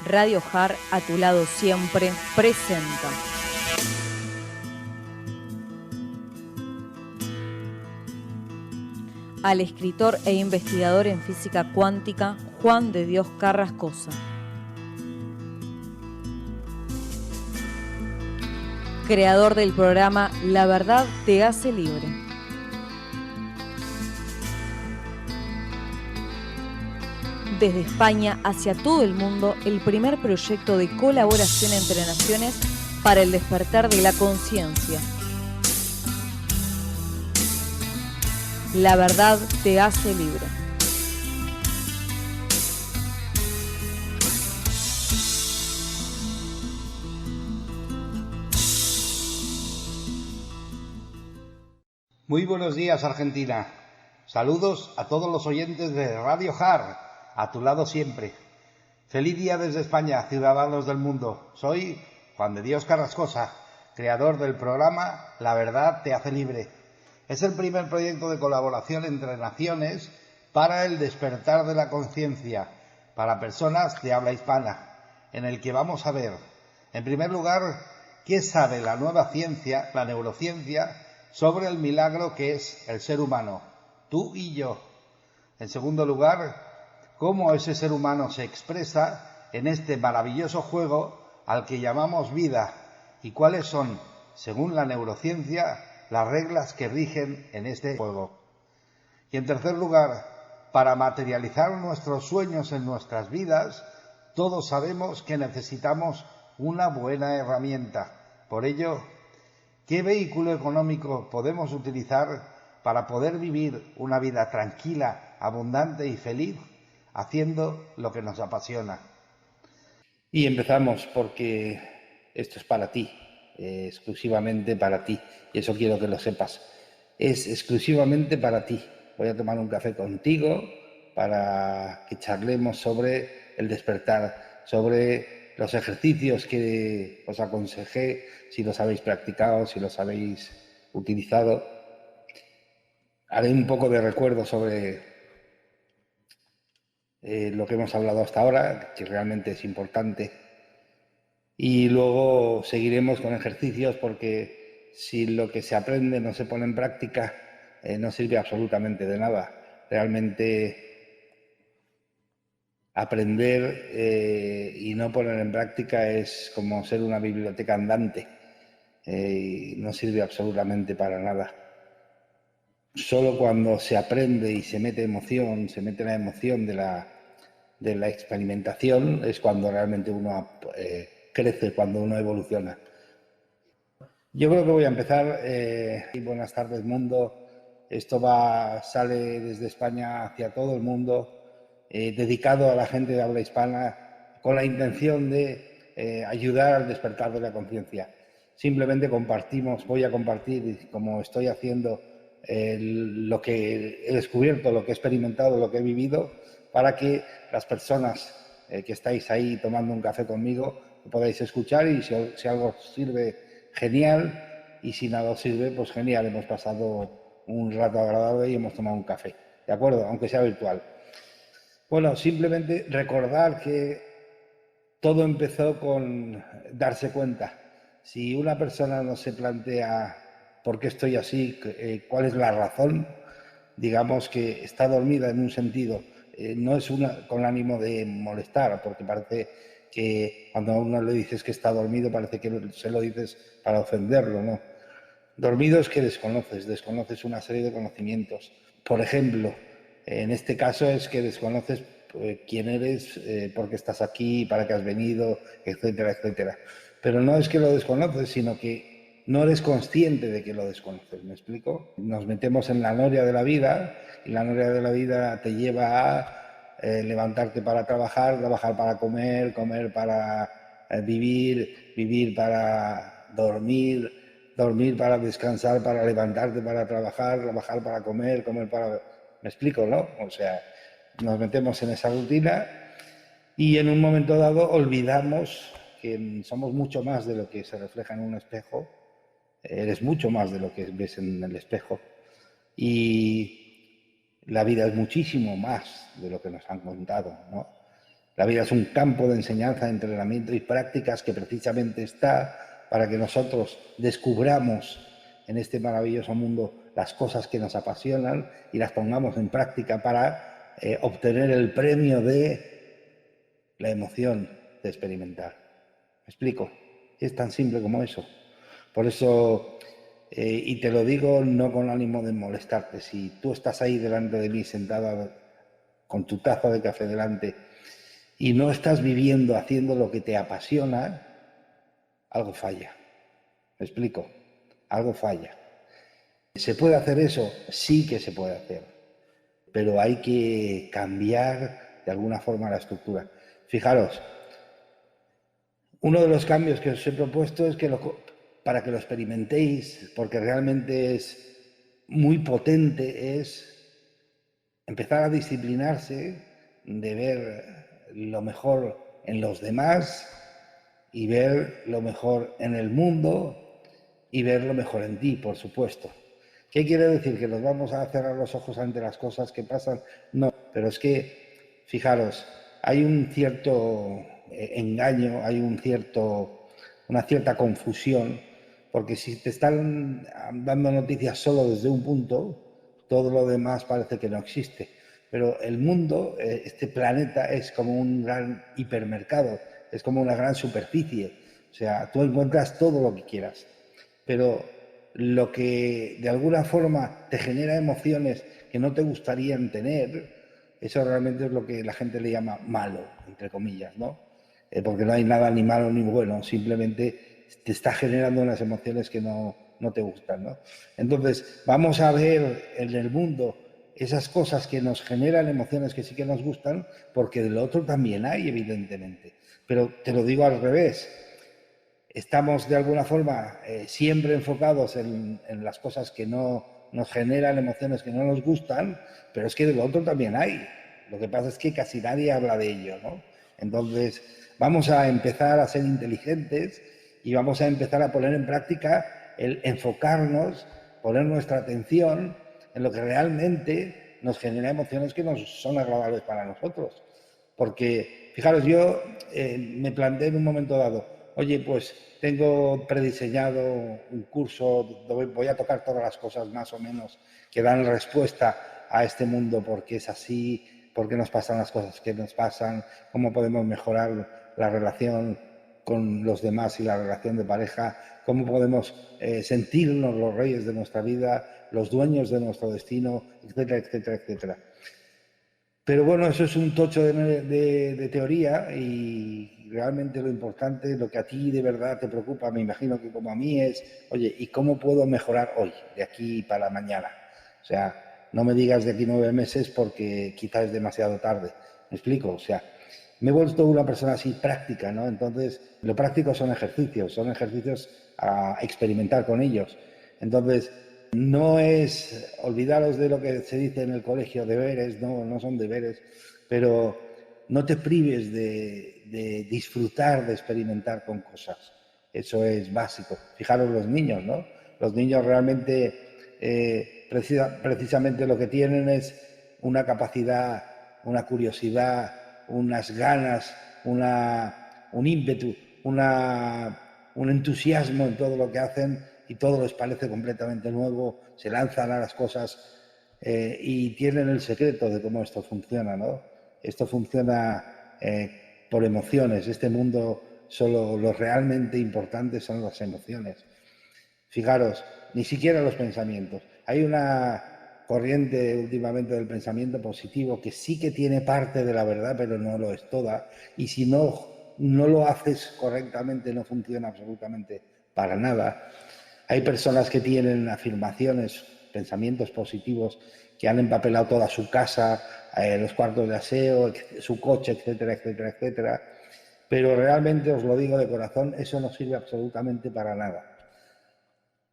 Radio Jar, a tu lado siempre, presenta. Al escritor e investigador en física cuántica, Juan de Dios Carrascosa. Creador del programa La Verdad Te Hace Libre. Desde España hacia todo el mundo, el primer proyecto de colaboración entre naciones para el despertar de la conciencia. La Verdad Te Hace Libre. Muy buenos días, Argentina. Saludos a todos los oyentes de Radio Jar, a tu lado siempre. Feliz día desde España, ciudadanos del mundo. Soy Juan de Dios Carrascosa, creador del programa La Verdad Te Hace Libre. Es el primer proyecto de colaboración entre naciones para el despertar de la conciencia, para personas de habla hispana, en el que vamos a ver, en primer lugar, qué sabe la nueva ciencia, la neurociencia, sobre el milagro que es el ser humano, tú y yo. En segundo lugar, cómo ese ser humano se expresa en este maravilloso juego al que llamamos vida y cuáles son, según la neurociencia, las reglas que rigen en este juego. Y en tercer lugar, para materializar nuestros sueños en nuestras vidas, todos sabemos que necesitamos una buena herramienta. Por ello, ¿qué vehículo económico podemos utilizar para poder vivir una vida tranquila, abundante y feliz, haciendo lo que nos apasiona? Y empezamos porque esto es para ti, exclusivamente para ti, y eso quiero que lo sepas. Es exclusivamente para ti. Voy a tomar un café contigo para que charlemos sobre el despertar, sobre los ejercicios que os aconsejé, si los habéis practicado, si los habéis utilizado. Haré un poco de recuerdo sobre lo que hemos hablado hasta ahora, que realmente es importante. Y luego seguiremos con ejercicios porque si lo que se aprende no se pone en práctica, no sirve absolutamente de nada. Realmente aprender y no poner en práctica es como ser una biblioteca andante. Y no sirve absolutamente para nada. Solo cuando se aprende y se mete emoción, se mete la emoción de la experimentación, es cuando realmente uno crece, cuando uno evoluciona. Yo creo que voy a empezar. Buenas tardes, mundo. Esto sale desde España hacia todo el mundo, dedicado a la gente de habla hispana, con la intención de ayudar al despertar de la conciencia. Simplemente voy a compartir, como estoy haciendo, lo que he descubierto, lo que he experimentado, lo que he vivido, para que las personas que estáis ahí tomando un café conmigo lo podáis escuchar y si algo os sirve, genial, y si nada os sirve, pues genial, hemos pasado un rato agradable y hemos tomado un café, ¿de acuerdo? Aunque sea virtual. Bueno, simplemente recordar que todo empezó con darse cuenta. Si una persona no se plantea por qué estoy así, cuál es la razón, digamos que está dormida en un sentido, no es con ánimo de molestar, porque parece que cuando a uno le dices que está dormido parece que se lo dices para ofenderlo, ¿no? Dormido es que desconoces una serie de conocimientos. Por ejemplo, en este caso es que desconoces quién eres, por qué estás aquí, para qué has venido, etcétera, etcétera. Pero no es que lo desconoces, sino que no eres consciente de que lo desconoces, ¿me explico? Nos metemos en la noria de la vida y la noria de la vida te lleva a levantarte para trabajar, trabajar para comer, comer para vivir, vivir para dormir, dormir para descansar, para levantarte para trabajar, trabajar para comer, comer para... ¿Me explico, no? O sea, nos metemos en esa rutina y en un momento dado olvidamos que somos mucho más de lo que se refleja en un espejo. Eres mucho más de lo que ves en el espejo. Y la vida es muchísimo más de lo que nos han contado, ¿no? La vida es un campo de enseñanza, de entrenamiento y prácticas que precisamente está para que nosotros descubramos en este maravilloso mundo las cosas que nos apasionan y las pongamos en práctica para obtener el premio de la emoción de experimentar. ¿Me explico? Es tan simple como eso. Por eso, y te lo digo no con ánimo de molestarte, si tú estás ahí delante de mí sentada con tu taza de café delante y no estás viviendo, haciendo lo que te apasiona, algo falla. ¿Me explico? Algo falla. ¿Se puede hacer eso? Sí que se puede hacer, pero hay que cambiar de alguna forma la estructura. Fijaros, uno de los cambios que os he propuesto es que para que lo experimentéis, porque realmente es muy potente, es empezar a disciplinarse de ver lo mejor en los demás y ver lo mejor en el mundo y ver lo mejor en ti, por supuesto. ¿Qué quiere decir? ¿Que nos vamos a cerrar los ojos ante las cosas que pasan? No, pero es que, fijaros, hay un cierto engaño, hay una cierta confusión, porque si te están dando noticias solo desde un punto, todo lo demás parece que no existe. Pero el mundo, este planeta, es como un gran hipermercado, es como una gran superficie. O sea, tú encuentras todo lo que quieras. Pero lo que de alguna forma te genera emociones que no te gustarían tener, eso realmente es lo que la gente le llama malo, entre comillas, ¿no? Porque no hay nada ni malo ni bueno, simplemente te está generando unas emociones que no te gustan, ¿no? Entonces, vamos a ver en el mundo esas cosas que nos generan emociones que sí que nos gustan, porque del otro también hay, evidentemente. Pero te lo digo al revés. Estamos de alguna forma siempre enfocados en las cosas que no nos generan emociones que no nos gustan, pero es que del otro también hay. Lo que pasa es que casi nadie habla de ello, ¿no? Entonces, vamos a empezar a ser inteligentes y vamos a empezar a poner en práctica el enfocarnos, poner nuestra atención en lo que realmente nos genera emociones que nos son agradables para nosotros. Porque, fijaros, yo me planteé en un momento dado, oye, pues tengo prediseñado un curso donde voy a tocar todas las cosas más o menos que dan respuesta a este mundo, por qué es así, por qué nos pasan las cosas que nos pasan, cómo podemos mejorar la relación con los demás y la relación de pareja, cómo podemos sentirnos los reyes de nuestra vida, los dueños de nuestro destino, etcétera, etcétera, etcétera. Pero bueno, eso es un tocho de teoría y realmente lo importante, lo que a ti de verdad te preocupa, me imagino que como a mí es, oye, ¿y cómo puedo mejorar hoy, de aquí para mañana? O sea, no me digas de aquí 9 meses porque quizás es demasiado tarde. ¿Me explico? O sea, me he vuelto una persona así práctica, ¿no? Entonces, lo práctico son ejercicios a experimentar con ellos. Entonces, no es olvidaros de lo que se dice en el colegio, deberes, no son deberes, pero no te prives de disfrutar, de experimentar con cosas. Eso es básico. Fijaros los niños, ¿no? Los niños realmente, precisamente lo que tienen es una capacidad, una curiosidad, unas ganas, un ímpetu, un entusiasmo en todo lo que hacen y todo les parece completamente nuevo, se lanzan a las cosas y tienen el secreto de cómo esto funciona, ¿no? Esto funciona por emociones, este mundo solo lo realmente importante son las emociones. Fijaros, ni siquiera los pensamientos. Hay una corriente últimamente del pensamiento positivo que sí que tiene parte de la verdad, pero no lo es toda. Y si no lo haces correctamente, no funciona absolutamente para nada. Hay personas que tienen afirmaciones, pensamientos positivos, que han empapelado toda su casa, los cuartos de aseo, su coche, etcétera, etcétera, etcétera. Pero realmente, os lo digo de corazón, eso no sirve absolutamente para nada.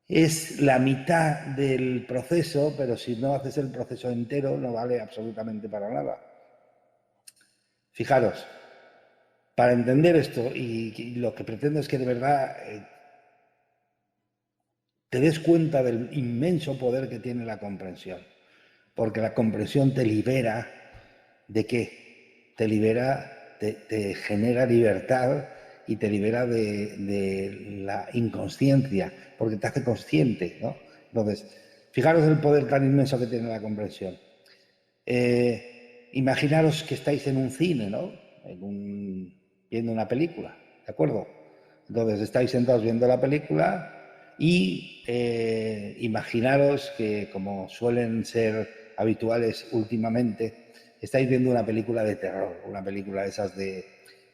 Es la mitad del proceso, pero si no haces el proceso entero no vale absolutamente para nada. Fijaros, para entender esto y lo que pretendo es que de verdad te des cuenta del inmenso poder que tiene la comprensión, porque la comprensión te libera ¿de qué? Te libera te genera libertad y te libera de la inconsciencia, porque te hace consciente, ¿no? Entonces, fijaros el poder tan inmenso que tiene la comprensión. Imaginaros que estáis en un cine, ¿no? Viendo una película, ¿de acuerdo? Entonces estáis sentados viendo la película y imaginaros que, como suelen ser habituales últimamente, estáis viendo una película de terror, una película de esas de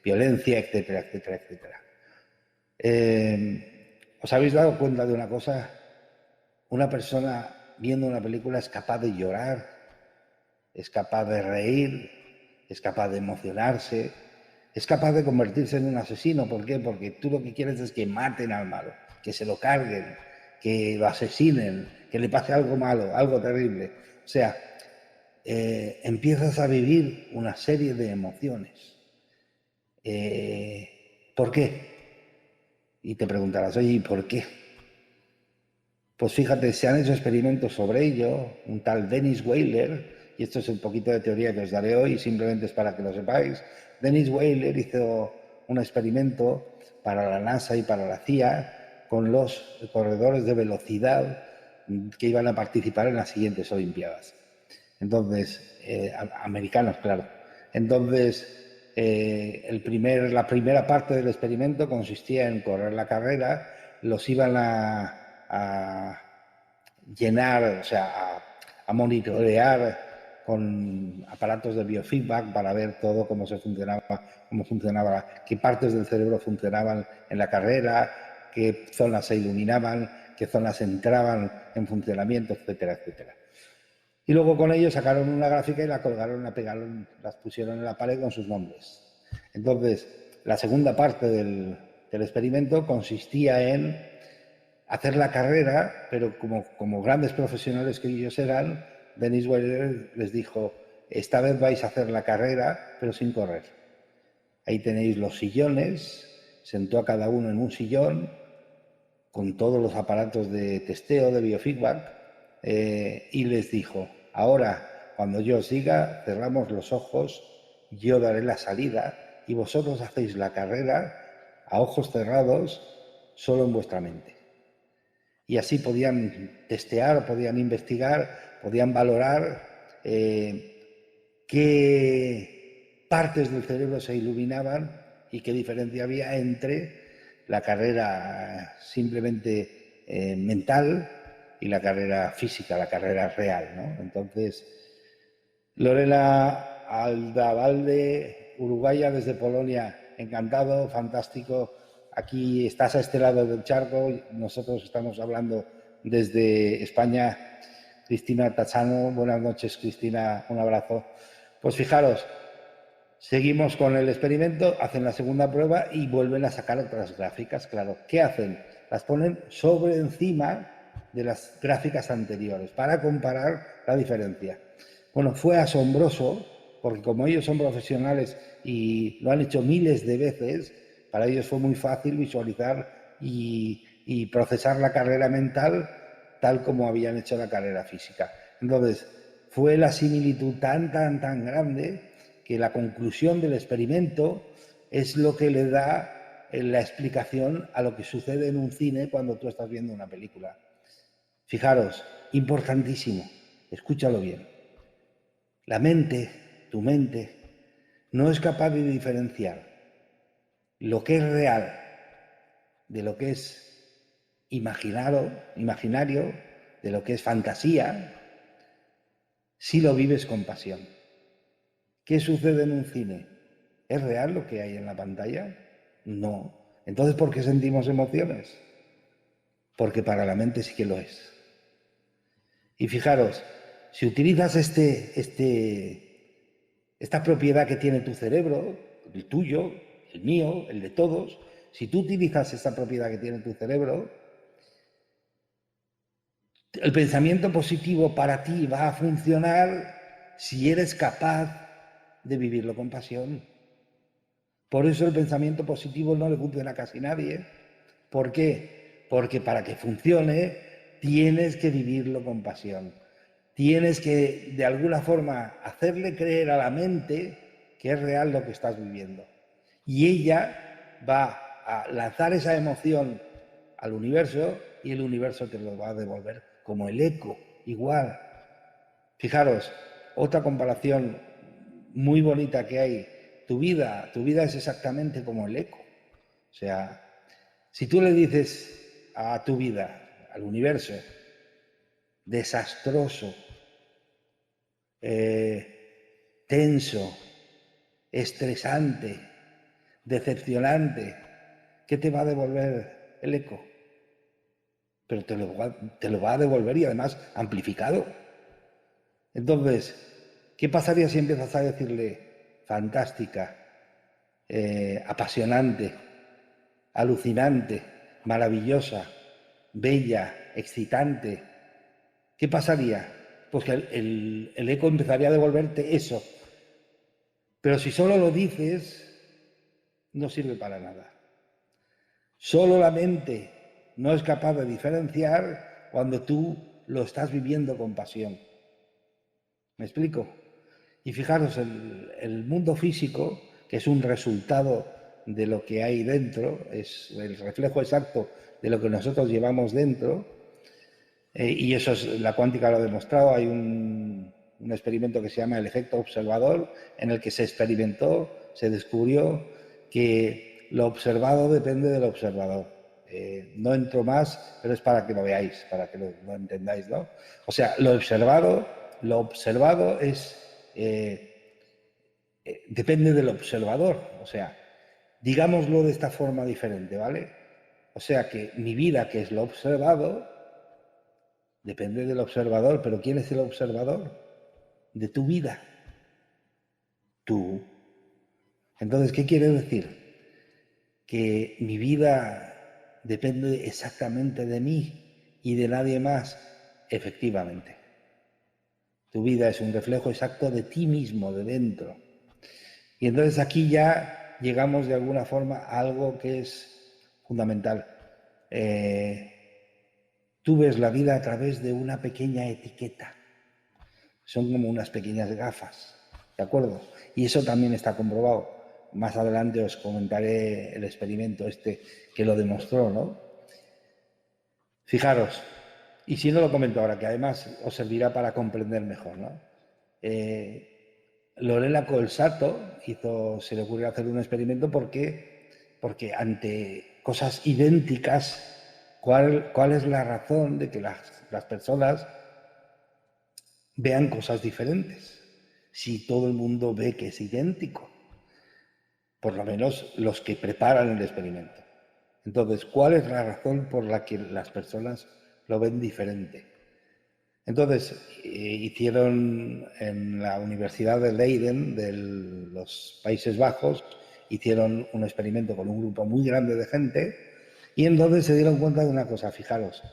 violencia, etcétera, etcétera, etcétera. ¿Os habéis dado cuenta de una cosa? Una persona viendo una película es capaz de llorar, es capaz de reír, es capaz de emocionarse, es capaz de convertirse en un asesino. ¿Por qué? Porque tú lo que quieres es que maten al malo, que se lo carguen, que lo asesinen, que le pase algo malo, algo terrible. O sea, empiezas a vivir una serie de emociones. ¿Por qué? Y te preguntarás, oye, ¿y por qué? Pues fíjate, se han hecho experimentos sobre ello. Un tal Dennis Weiler, y esto es un poquito de teoría que os daré hoy, simplemente es para que lo sepáis. Dennis Weiler hizo un experimento para la NASA y para la CIA con los corredores de velocidad que iban a participar en las siguientes Olimpiadas. Entonces, americanos, claro. Entonces, la primera parte del experimento consistía en correr la carrera, los iban a llenar, o sea, a monitorear con aparatos de biofeedback para ver todo cómo funcionaba, qué partes del cerebro funcionaban en la carrera, qué zonas se iluminaban, qué zonas entraban en funcionamiento, etcétera, etcétera. Y luego con ellos sacaron una gráfica y la colgaron, las pusieron en la pared con sus nombres. Entonces, la segunda parte del experimento consistía en hacer la carrera, pero como grandes profesionales que ellos eran, Dennis Weiler les dijo, esta vez vais a hacer la carrera, pero sin correr. Ahí tenéis los sillones, sentó a cada uno en un sillón, con todos los aparatos de testeo, de biofeedback, y les dijo, ahora, cuando yo os diga, cerramos los ojos, yo daré la salida, y vosotros hacéis la carrera a ojos cerrados, solo en vuestra mente. Y así podían testear, podían investigar, podían valorar qué partes del cerebro se iluminaban y qué diferencia había entre la carrera simplemente mental y la carrera física, la carrera real, ¿no? Entonces, Lorena Aldavalde, uruguaya desde Polonia, encantado, fantástico. Aquí estás a este lado del charco, nosotros estamos hablando desde España. Cristina Tachano, buenas noches, Cristina, un abrazo. Pues fijaros, seguimos con el experimento, hacen la segunda prueba y vuelven a sacar otras gráficas, claro. ¿Qué hacen? Las ponen sobre encima de las gráficas anteriores para comparar la diferencia. Bueno, fue asombroso, porque como ellos son profesionales y lo han hecho miles de veces, para ellos fue muy fácil visualizar y procesar la carrera mental tal como habían hecho la carrera física. Entonces, fue la similitud tan grande que la conclusión del experimento es lo que le da la explicación a lo que sucede en un cine cuando tú estás viendo una película. Fijaros, importantísimo, escúchalo bien. La mente, tu mente, no es capaz de diferenciar lo que es real de lo que es imaginario, de lo que es fantasía, si lo vives con pasión. ¿Qué sucede en un cine? ¿Es real lo que hay en la pantalla? No. Entonces, ¿por qué sentimos emociones? Porque para la mente sí que lo es. Y fijaros, si utilizas esta propiedad que tiene tu cerebro, el tuyo, el mío, el de todos, si tú utilizas esta propiedad que tiene tu cerebro, el pensamiento positivo para ti va a funcionar si eres capaz de vivirlo con pasión. Por eso el pensamiento positivo no le funciona a casi nadie. ¿Por qué? Porque para que funcione tienes que vivirlo con pasión. Tienes que, de alguna forma, hacerle creer a la mente que es real lo que estás viviendo. Y ella va a lanzar esa emoción al universo y el universo te lo va a devolver como el eco, igual. Fijaros, otra comparación muy bonita que hay. Tu vida es exactamente como el eco. O sea, si tú le dices a tu vida, al universo, desastroso, tenso, estresante, decepcionante, ¿qué te va a devolver el eco? Pero te lo va a devolver y además amplificado. Entonces, ¿qué pasaría si empiezas a decirle fantástica, apasionante, alucinante, maravillosa, bella, excitante? ¿Qué pasaría? Pues que el eco empezaría a devolverte eso. Pero si solo lo dices, no sirve para nada. Solo la mente no es capaz de diferenciar cuando tú lo estás viviendo con pasión. ¿Me explico? Y fijaros, el mundo físico, que es un resultado de lo que hay dentro, es el reflejo exacto de lo que nosotros llevamos dentro, y eso es, la cuántica lo ha demostrado. Hay un experimento que se llama el efecto observador, en el que se experimentó, se descubrió que lo observado depende del observador. No entro más, pero es para que lo veáis, para que lo entendáis, ¿no? O sea, lo observado es depende del observador. O sea, digámoslo de esta forma diferente, ¿vale? O sea que mi vida, que es lo observado, depende del observador. ¿Pero quién es el observador de tu vida? Tú. Entonces, ¿qué quiere decir? Que mi vida depende exactamente de mí y de nadie más. Efectivamente. Tu vida es un reflejo exacto de ti mismo, de dentro. Y entonces aquí ya llegamos de alguna forma a algo que es fundamental. Tú ves la vida a través de una pequeña etiqueta. Son como unas pequeñas gafas, ¿de acuerdo? Y eso también está comprobado. Más adelante os comentaré el experimento este que lo demostró, ¿no? Fijaros, y si no lo comento ahora, que además os servirá para comprender mejor, ¿no? Lorena Colsato se le ocurrió hacer un experimento porque ante cosas idénticas, ¿cuál es la razón de que las personas vean cosas diferentes? Si todo el mundo ve que es idéntico, por lo menos los que preparan el experimento. Entonces, ¿cuál es la razón por la que las personas lo ven diferente? Entonces, hicieron en la Universidad de Leiden, de los Países Bajos, hicieron un experimento con un grupo muy grande de gente y entonces se dieron cuenta de una cosa. Fijaros,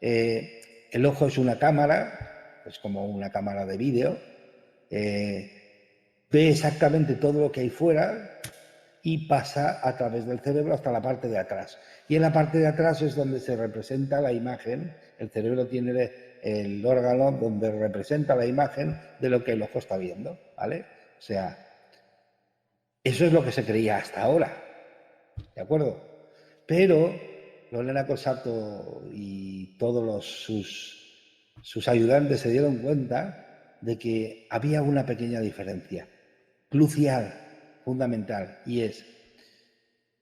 el ojo es una cámara, es como una cámara de vídeo, ve exactamente todo lo que hay fuera y pasa a través del cerebro hasta la parte de atrás. Y en la parte de atrás es donde se representa la imagen. El cerebro tiene el órgano donde representa la imagen de lo que el ojo está viendo, ¿vale? O sea, eso es lo que se creía hasta ahora, ¿de acuerdo? Pero Lorena Colsato y todos sus ayudantes se dieron cuenta de que había una pequeña diferencia, crucial, fundamental, y es: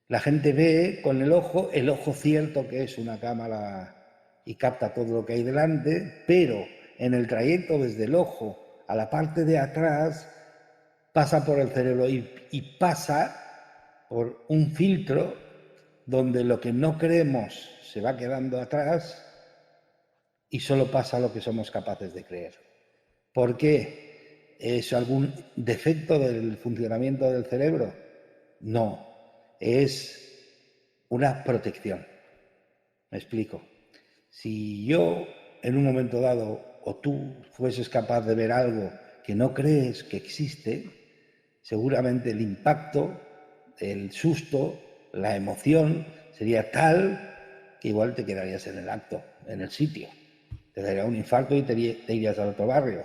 la gente ve con el ojo cierto que es una cámara y capta todo lo que hay delante, pero en el trayecto desde el ojo a la parte de atrás pasa por el cerebro y pasa por un filtro donde lo que no creemos se va quedando atrás y solo pasa lo que somos capaces de creer. ¿Por qué? ¿Es algún defecto del funcionamiento del cerebro? No, es una protección. Me explico. Si yo en un momento dado o tú fueses capaz de ver algo que no crees que existe, seguramente el impacto, el susto, la emoción sería tal que igual te quedarías en el acto, en el sitio. Te daría un infarto y te irías al otro barrio.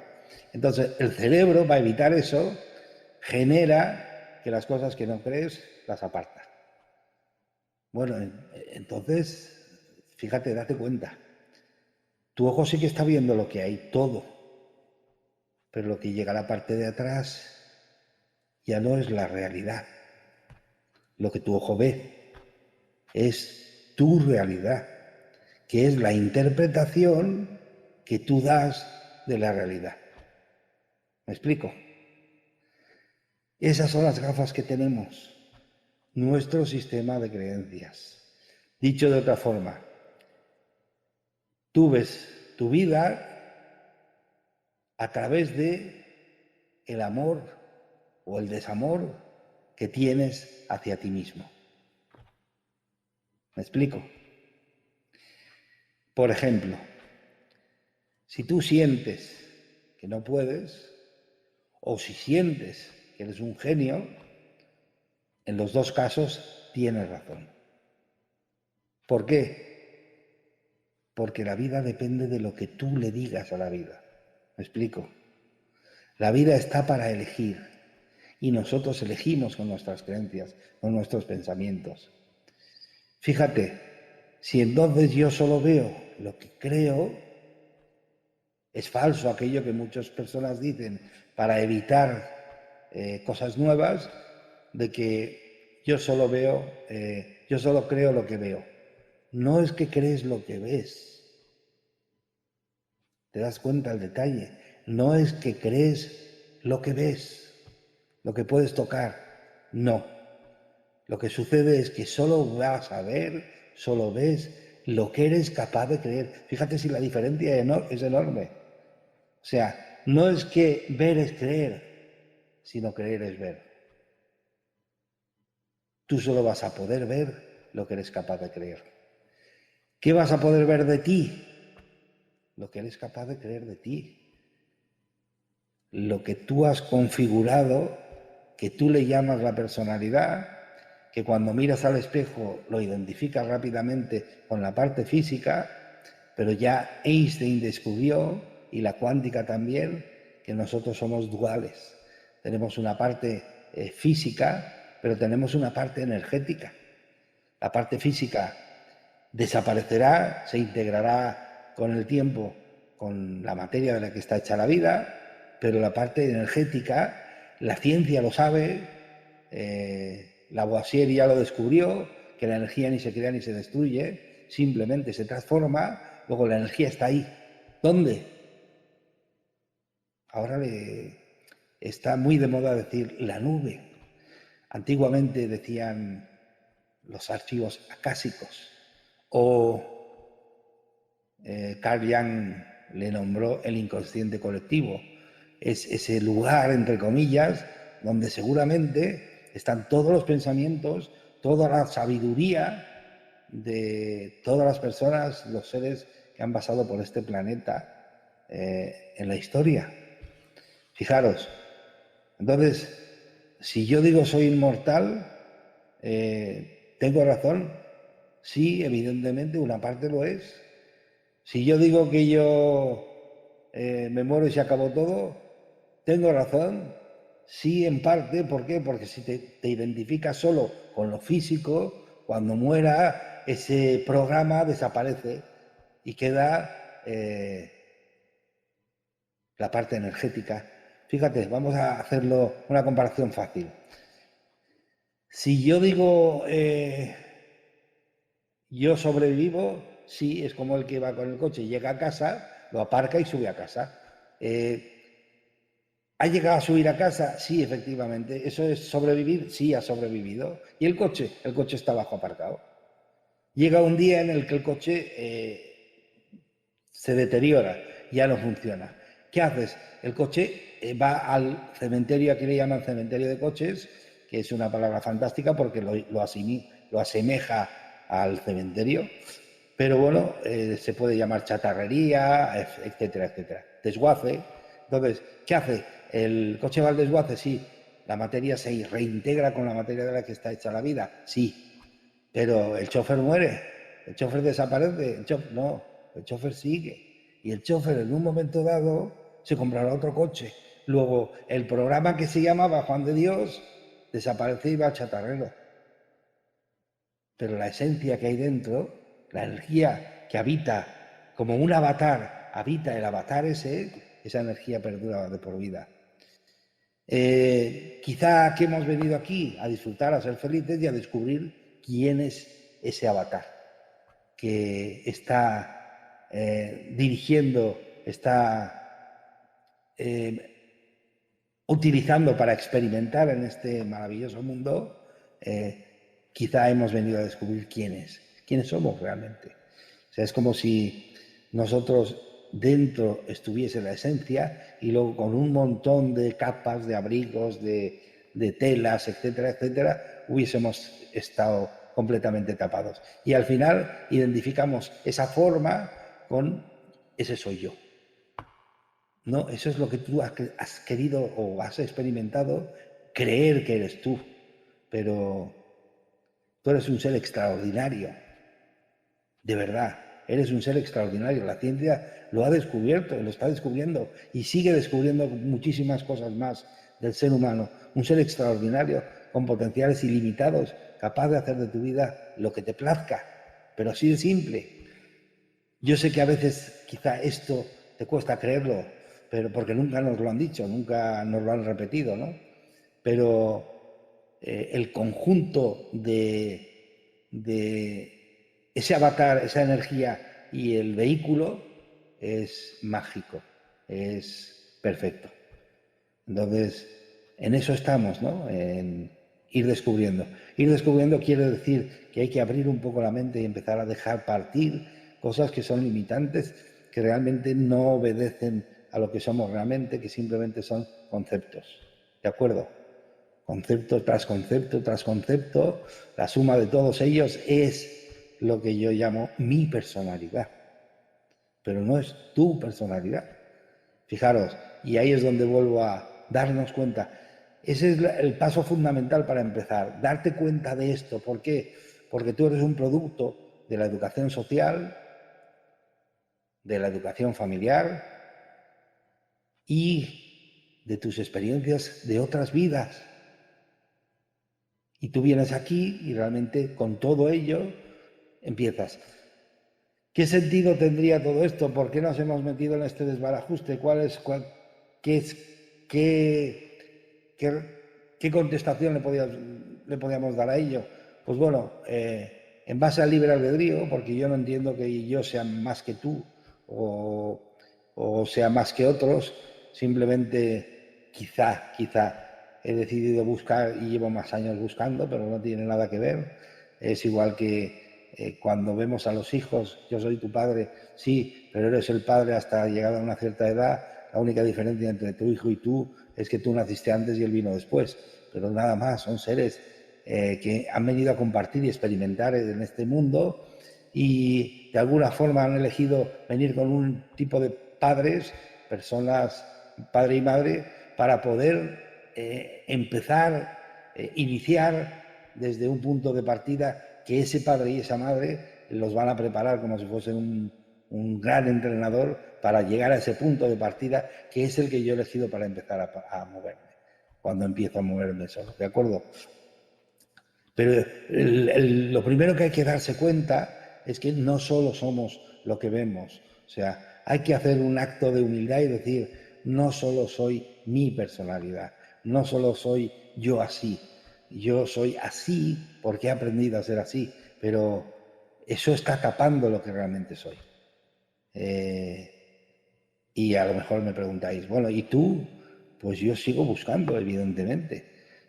Entonces, el cerebro, para evitar eso, genera que las cosas que no crees las apartas. Bueno, entonces, fíjate, date cuenta. Tu ojo sí que está viendo lo que hay, todo. Pero lo que llega a la parte de atrás ya no es la realidad. Lo que tu ojo ve es tu realidad, que es la interpretación que tú das de la realidad. ¿Me explico? Esas son las gafas que tenemos, nuestro sistema de creencias. Dicho de otra forma, tú ves tu vida a través de el amor o el desamor que tienes hacia ti mismo. ¿Me explico? Por ejemplo, si tú sientes que no puedes, o si sientes que eres un genio, en los dos casos tienes razón. ¿Por qué? Porque la vida depende de lo que tú le digas a la vida. ¿Me explico? La vida está para elegir y nosotros elegimos con nuestras creencias, con nuestros pensamientos. Fíjate, si entonces yo solo veo lo que creo, es falso aquello que muchas personas dicen para evitar cosas nuevas, de que yo solo creo lo que veo. No es que crees lo que ves. ¿Te das cuenta el detalle? No es que crees lo que ves, lo que puedes tocar. No. Lo que sucede es que solo vas a ver, solo ves lo que eres capaz de creer. Fíjate si la diferencia es enorme. O sea, no es que ver es creer, sino creer es ver. Tú solo vas a poder ver lo que eres capaz de creer. ¿Qué vas a poder ver de ti? Lo que eres capaz de creer de ti. Lo que tú has configurado, que tú le llamas la personalidad, que cuando miras al espejo lo identificas rápidamente con la parte física, pero ya Einstein descubrió, y la cuántica también, que nosotros somos duales. Tenemos una parte física, pero tenemos una parte energética. La parte física desaparecerá, se integrará con el tiempo con la materia de la que está hecha la vida, pero la parte energética, la ciencia lo sabe, Lavoisier ya lo descubrió, que la energía ni se crea ni se destruye, simplemente se transforma, luego la energía está ahí. ¿Dónde? Ahora está muy de moda decir la nube. Antiguamente decían los archivos acásicos, o Carl Jung le nombró el inconsciente colectivo. Es ese lugar, entre comillas, donde seguramente están todos los pensamientos, toda la sabiduría de todas las personas, los seres que han pasado por este planeta en la historia. Fijaros, entonces, si yo digo soy inmortal, ¿tengo razón? Sí, evidentemente, una parte lo es. Si yo digo que yo me muero y se acabó todo, ¿tengo razón? Sí, en parte. ¿Por qué? Porque si te identificas solo con lo físico, cuando muera, ese programa desaparece y queda la parte energética. Fíjate, vamos a hacerlo una comparación fácil. Si yo digo yo sobrevivo, sí, es como el que va con el coche, llega a casa, lo aparca y sube a casa. ¿Ha llegado a subir a casa? Sí, efectivamente. ¿Eso es sobrevivir? Sí, ha sobrevivido. ¿Y el coche? El coche está abajo aparcado. Llega un día en el que el coche se deteriora, ya no funciona. ¿Qué haces? El coche va al cementerio, aquí le llaman cementerio de coches, que es una palabra fantástica porque lo asemeja al cementerio, pero bueno, se puede llamar chatarrería, etcétera, etcétera. Desguace. Entonces, ¿qué hace? ¿El coche va al desguace? Sí. ¿La materia se reintegra con la materia de la que está hecha la vida? Sí. Pero el chofer muere, el chofer desaparece, no, el chofer sigue. Y el chofer en un momento dado se comprará otro coche, Luego, el programa que se llamaba Juan de Dios desaparece y va al chatarrero. Pero la esencia que hay dentro, la energía que habita como un avatar, habita el avatar esa energía perdura de por vida. Quizá que hemos venido aquí a disfrutar, a ser felices y a descubrir quién es ese avatar que está dirigiendo, está utilizando para experimentar en este maravilloso mundo. Quizá hemos venido a descubrir quiénes somos realmente. O sea, es como si nosotros dentro estuviese la esencia y luego con un montón de capas, de abrigos, de telas, etcétera, etcétera, hubiésemos estado completamente tapados. Y al final identificamos esa forma con ese soy yo. No, eso es lo que tú has querido o has experimentado creer que eres tú, pero tú eres un ser extraordinario, de verdad, eres un ser extraordinario. La ciencia lo ha descubierto, lo está descubriendo y sigue descubriendo muchísimas cosas más del ser humano. Un ser extraordinario, con potenciales ilimitados, capaz de hacer de tu vida lo que te plazca, pero así de simple. Yo sé que a veces quizá esto te cuesta creerlo, pero porque nunca nos lo han dicho, nunca nos lo han repetido, ¿no? Pero el conjunto de ese avatar, esa energía y el vehículo es mágico, es perfecto. Entonces, en eso estamos, ¿no? En ir descubriendo. Ir descubriendo quiere decir que hay que abrir un poco la mente y empezar a dejar partir cosas que son limitantes, que realmente no obedecen a lo que somos realmente, que simplemente son conceptos. ¿De acuerdo? Concepto tras concepto tras concepto, la suma de todos ellos es lo que yo llamo mi personalidad. Pero no es tu personalidad. Fijaros, y ahí es donde vuelvo a darnos cuenta. Ese es el paso fundamental para empezar, darte cuenta de esto. ¿Por qué? Porque tú eres un producto de la educación social, de la educación familiar y de tus experiencias de otras vidas. Y tú vienes aquí y realmente con todo ello empiezas. ¿Qué sentido tendría todo esto? ¿Por qué nos hemos metido en este desbarajuste? ¿Qué contestación le podíamos dar a ello? Pues bueno, en base al libre albedrío, porque yo no entiendo que yo sea más que tú o sea más que otros, simplemente quizá he decidido buscar y llevo más años buscando, pero no tiene nada que ver. Es igual que cuando vemos a los hijos, yo soy tu padre, sí, pero eres el padre hasta llegar a una cierta edad. La única diferencia entre tu hijo y tú es que tú naciste antes y él vino después, pero nada más, son seres que han venido a compartir y experimentar en este mundo y de alguna forma han elegido venir con un tipo de padres, personas, padre y madre, para poder empezar, iniciar desde un punto de partida que ese padre y esa madre los van a preparar como si fuesen un gran entrenador para llegar a ese punto de partida que es el que yo he elegido para empezar a moverme, cuando empiezo a moverme solo, ¿de acuerdo? Pero lo primero que hay que darse cuenta es que no solo somos lo que vemos, o sea, hay que hacer un acto de humildad y decir, no solo soy mi personalidad, no solo soy yo así, yo soy así porque he aprendido a ser así, pero eso está tapando lo que realmente soy. Y a lo mejor me preguntáis, bueno, ¿y tú? Pues yo sigo buscando, evidentemente.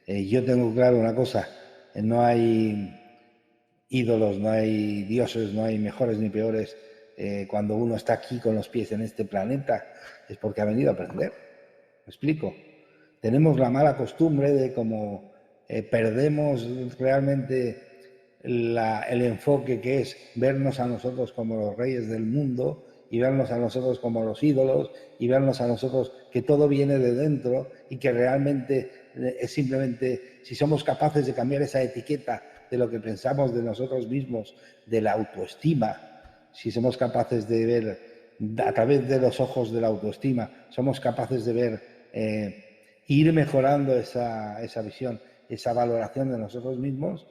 Yo tengo claro una cosa, no hay ídolos, no hay dioses, no hay mejores ni peores. Cuando uno está aquí con los pies en este planeta es porque ha venido a aprender. ¿Me explico? Tenemos la mala costumbre de como perdemos realmente el enfoque que es vernos a nosotros como los reyes del mundo y vernos a nosotros como los ídolos y vernos a nosotros que todo viene de dentro y que realmente es simplemente si somos capaces de cambiar esa etiqueta de lo que pensamos de nosotros mismos, de la autoestima, si somos capaces de ver a través de los ojos de la autoestima, somos capaces de ver ir mejorando esa visión, esa valoración de nosotros mismos,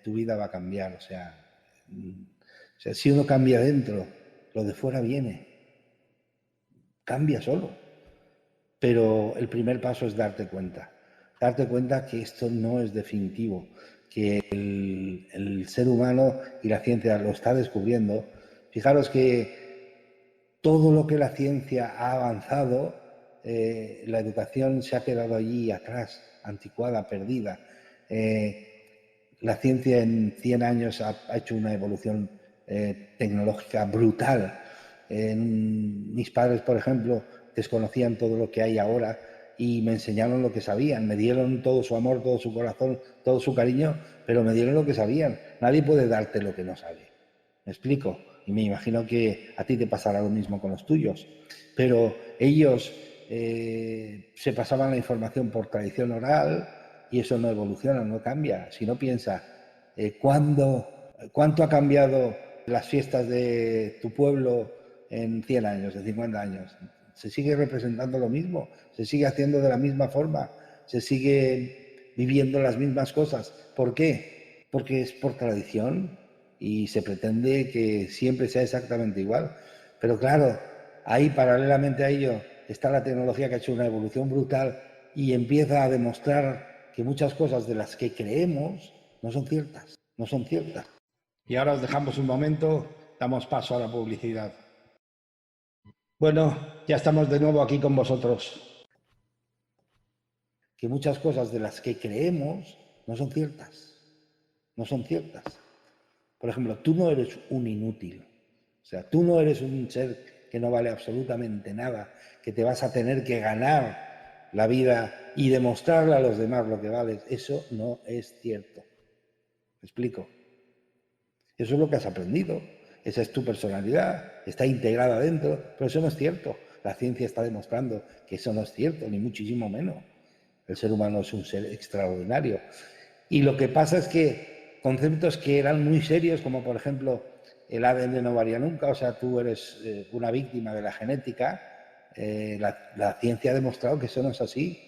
tu vida va a cambiar. O sea, si uno cambia dentro, lo de fuera viene. Cambia solo. Pero el primer paso es darte cuenta que esto no es definitivo, que el ser humano y la ciencia lo está descubriendo. Fijaros que todo lo que la ciencia ha avanzado, la educación se ha quedado allí atrás, anticuada, perdida. La ciencia en 100 años ha hecho una evolución tecnológica brutal. Mis padres, por ejemplo, desconocían todo lo que hay ahora y me enseñaron lo que sabían, me dieron todo su amor, todo su corazón, todo su cariño, pero me dieron lo que sabían. Nadie puede darte lo que no sabe. ¿Me explico? Y me imagino que a ti te pasará lo mismo con los tuyos. Pero ellos se pasaban la información por tradición oral y eso no evoluciona, no cambia. Si no piensa, ¿cuánto ha cambiado las fiestas de tu pueblo en 100 años, en 50 años? Se sigue representando lo mismo, se sigue haciendo de la misma forma, se sigue viviendo las mismas cosas. ¿Por qué? Porque es por tradición y se pretende que siempre sea exactamente igual. Pero claro, ahí paralelamente a ello está la tecnología que ha hecho una evolución brutal y empieza a demostrar que muchas cosas de las que creemos no son ciertas, no son ciertas. Y ahora os dejamos un momento, damos paso a la publicidad. Bueno, ya estamos de nuevo aquí con vosotros. Que muchas cosas de las que creemos no son ciertas. No son ciertas. Por ejemplo, tú no eres un inútil. O sea, tú no eres un ser que no vale absolutamente nada, que te vas a tener que ganar la vida y demostrarle a los demás lo que vales. Eso no es cierto. ¿Me explico? Eso es lo que has aprendido. Esa es tu personalidad, está integrada dentro, pero eso no es cierto. La ciencia está demostrando que eso no es cierto, ni muchísimo menos. El ser humano es un ser extraordinario. Y lo que pasa es que conceptos que eran muy serios, como por ejemplo el ADN no varía nunca, o sea, tú eres una víctima de la genética, la ciencia ha demostrado que eso no es así,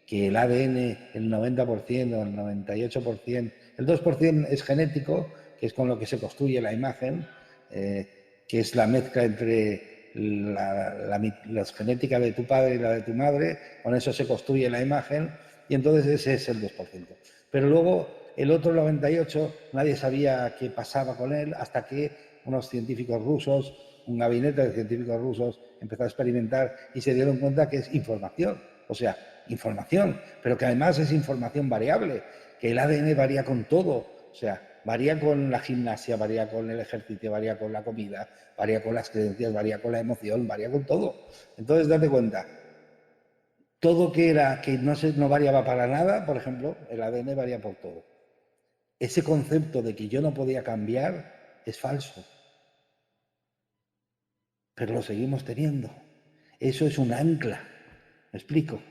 que el ADN, el 90% o el 98%, el 2% es genético, que es con lo que se construye la imagen, que es la mezcla entre la genética de tu padre y la de tu madre, con eso se construye la imagen y entonces ese es el 2%. Pero luego el otro 98% nadie sabía qué pasaba con él hasta que unos científicos rusos, un gabinete de científicos rusos empezó a experimentar y se dieron cuenta que es información, o sea, información, pero que además es información variable, que el ADN varía con todo, o sea, varía con la gimnasia, varía con el ejercicio, varía con la comida, varía con las creencias, varía con la emoción, varía con todo. Entonces, date cuenta, todo que no variaba para nada, por ejemplo, el ADN varía por todo. Ese concepto de que yo no podía cambiar es falso, pero lo seguimos teniendo. Eso es un ancla, ¿me explico?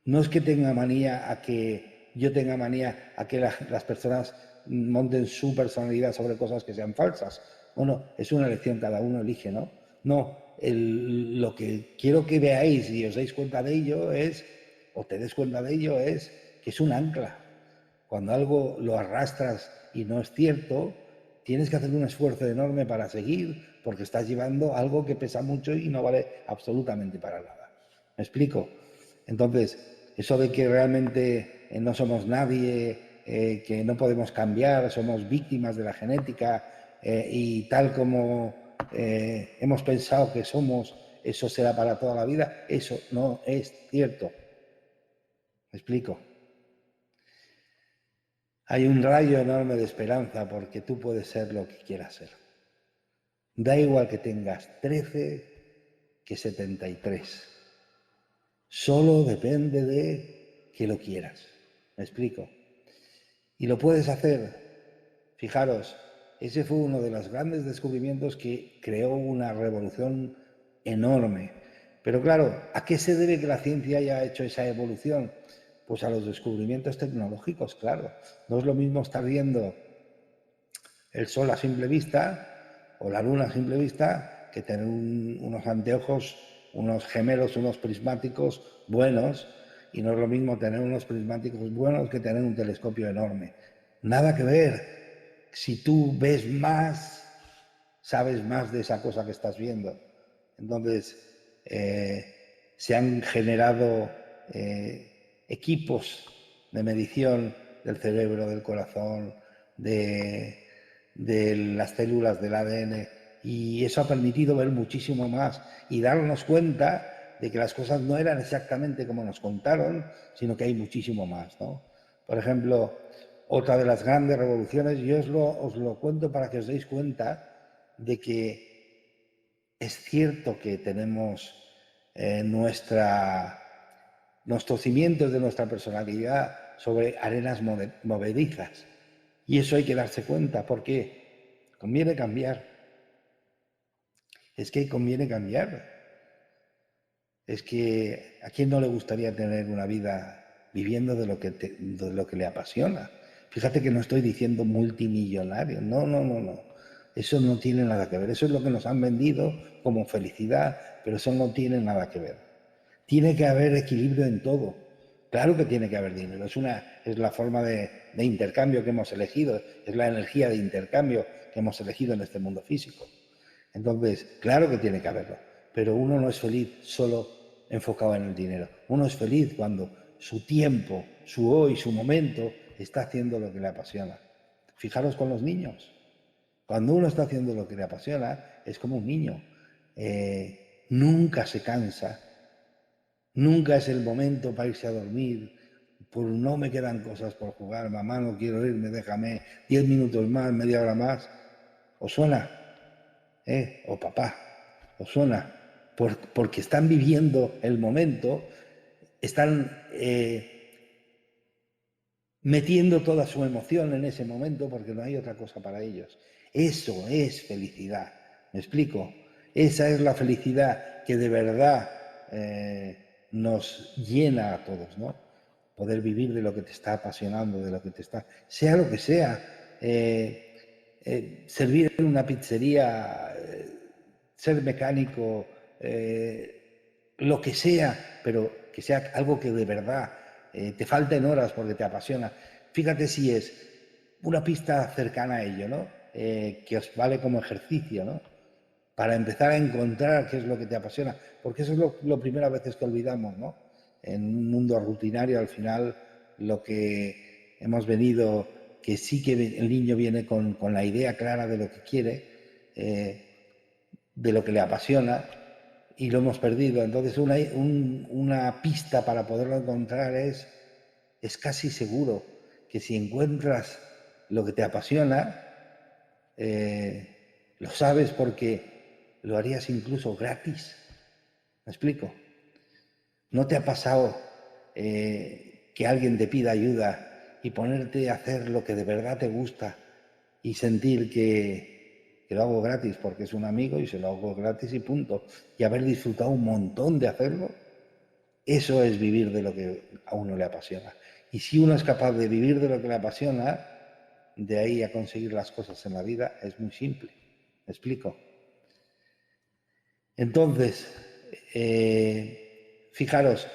No es que tenga manía a que yo tenga manía a que las personas monten su personalidad sobre cosas que sean falsas. Bueno, es una elección, cada uno elige, ¿no? No, lo que quiero que veáis y os deis cuenta de ello es, o te des cuenta de ello, es que es un ancla. Cuando algo lo arrastras y no es cierto, tienes que hacer un esfuerzo enorme para seguir, porque estás llevando algo que pesa mucho y no vale absolutamente para nada. ¿Me explico? Entonces, eso de que realmente no somos nadie, que no podemos cambiar, somos víctimas de la genética y tal como hemos pensado que somos, eso será para toda la vida, eso no es cierto. ¿Me explico? Hay un rayo enorme de esperanza porque tú puedes ser lo que quieras ser. Da igual que tengas 13 que 73. Solo depende de que lo quieras. ¿Me explico? Y lo puedes hacer. Fijaros, ese fue uno de los grandes descubrimientos que creó una revolución enorme. Pero claro, ¿a qué se debe que la ciencia haya hecho esa evolución? Pues a los descubrimientos tecnológicos, claro. No es lo mismo estar viendo el sol a simple vista o la luna a simple vista que tener unos anteojos unos gemelos, unos prismáticos buenos, y no es lo mismo tener unos prismáticos buenos que tener un telescopio enorme. Nada que ver. Si tú ves más, sabes más de esa cosa que estás viendo. Entonces, se han generado equipos de medición del cerebro, del corazón, de las células del ADN, y eso ha permitido ver muchísimo más y darnos cuenta de que las cosas no eran exactamente como nos contaron, sino que hay muchísimo más, ¿no? Por ejemplo, otra de las grandes revoluciones, yo os lo cuento para que os deis cuenta de que es cierto que tenemos nuestros cimientos de nuestra personalidad sobre arenas movedizas. Y eso hay que darse cuenta, porque conviene cambiar. Es que conviene cambiar. Es que a quién no le gustaría tener una vida viviendo de lo que le apasiona. Fíjate que no estoy diciendo multimillonario, no, no, no, no. Eso no tiene nada que ver. Eso es lo que nos han vendido como felicidad, pero eso no tiene nada que ver. Tiene que haber equilibrio en todo. Claro que tiene que haber dinero. Es la forma de intercambio que hemos elegido. Es la energía de intercambio que hemos elegido en este mundo físico. Entonces, claro que tiene que haberlo. Pero uno no es feliz solo enfocado en el dinero. Uno es feliz cuando su tiempo, su hoy, su momento está haciendo lo que le apasiona. Fijaros con los niños. Cuando uno está haciendo lo que le apasiona, es como un niño. Nunca se cansa. Nunca es el momento para irse a dormir. Pues no me quedan cosas por jugar. Mamá, no quiero irme, déjame 10 minutos más, media hora más. ¿Os suena? O papá, ¿os suena? Porque están viviendo el momento, están metiendo toda su emoción en ese momento porque no hay otra cosa para ellos. Eso es felicidad. ¿Me explico? Esa es la felicidad que de verdad nos llena a todos, ¿no? Poder vivir de lo que te está apasionando, de lo que te está... Sea lo que sea. Servir en una pizzería, ser mecánico, lo que sea, pero que sea algo que de verdad te falten horas porque te apasiona. Fíjate si es una pista cercana a ello, ¿no? Que os vale como ejercicio, ¿no? Para empezar a encontrar qué es lo que te apasiona, porque eso es lo primero a veces que olvidamos, ¿no? En un mundo rutinario, al final, lo que hemos venido, que sí que el niño viene con la idea clara de lo que quiere, de lo que le apasiona, y lo hemos perdido. Entonces, una pista para poderlo encontrar es casi seguro que si encuentras lo que te apasiona, lo sabes porque lo harías incluso gratis. ¿Me explico? ¿No te ha pasado que alguien te pida ayuda y ponerte a hacer lo que de verdad te gusta y sentir que lo hago gratis porque es un amigo y se lo hago gratis y punto? Y haber disfrutado un montón de hacerlo. Eso es vivir de lo que a uno le apasiona. Y si uno es capaz de vivir de lo que le apasiona, de ahí a conseguir las cosas en la vida es muy simple. ¿Me explico? Entonces, fijaros,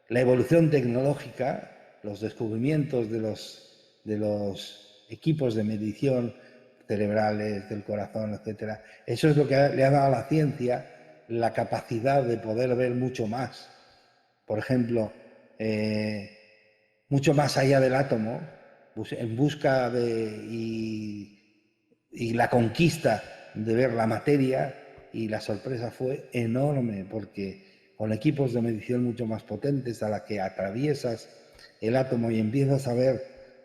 la evolución tecnológica, los descubrimientos de los equipos de medición cerebrales, del corazón, etcétera, eso es lo que le ha dado a la ciencia la capacidad de poder ver mucho más. Por ejemplo, mucho más allá del átomo, en busca y la conquista de ver la materia, y la sorpresa fue enorme porque con equipos de medición mucho más potentes, a la que atraviesas el átomo y empiezas a ver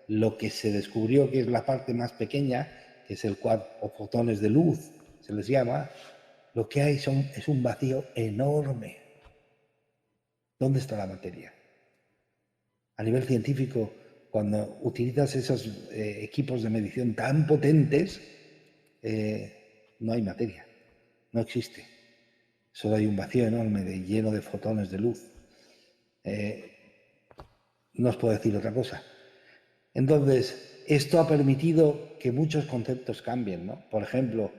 lo que se descubrió que es la parte más pequeña, que es el quad o fotones de luz, se les llama, lo que hay es un vacío enorme. ¿Dónde está la materia? A nivel científico, cuando utilizas esos equipos de medición tan potentes, no hay materia, no existe. Solo hay un vacío enorme lleno de fotones de luz. No os puedo decir otra cosa. Entonces, esto ha permitido que muchos conceptos cambien, ¿no? Por ejemplo,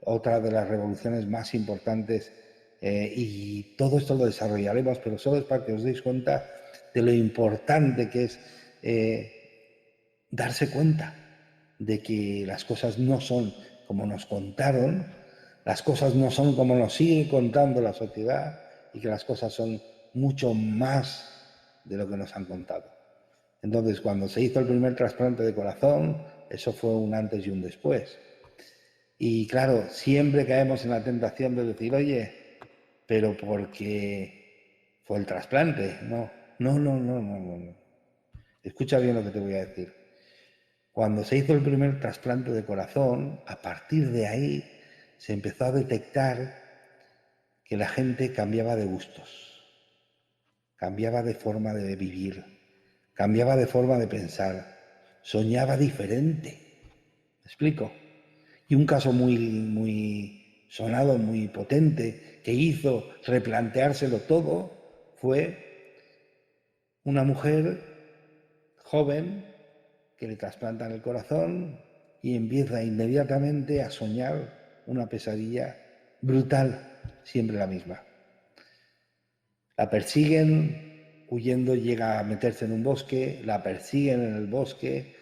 otra de las revoluciones más importantes y todo esto lo desarrollaremos, pero solo es para que os deis cuenta de lo importante que es darse cuenta de que las cosas no son como nos contaron, las cosas no son como nos sigue contando la sociedad y que las cosas son mucho más de lo que nos han contado. Entonces, cuando se hizo el primer trasplante de corazón, eso fue un antes y un después. Y claro, siempre caemos en la tentación de decir, oye, pero porque fue el trasplante. No. Escucha bien lo que te voy a decir. Cuando se hizo el primer trasplante de corazón, a partir de ahí se empezó a detectar que la gente cambiaba de gustos, cambiaba de forma de vivir, cambiaba de forma de pensar, soñaba diferente. ¿Me explico? Y un caso muy sonado, muy potente, que hizo replanteárselo todo, fue una mujer joven que le trasplantan el corazón y empieza inmediatamente a soñar una pesadilla brutal, siempre la misma. La persiguen, huyendo llega a meterse en un bosque, la persiguen en el bosque,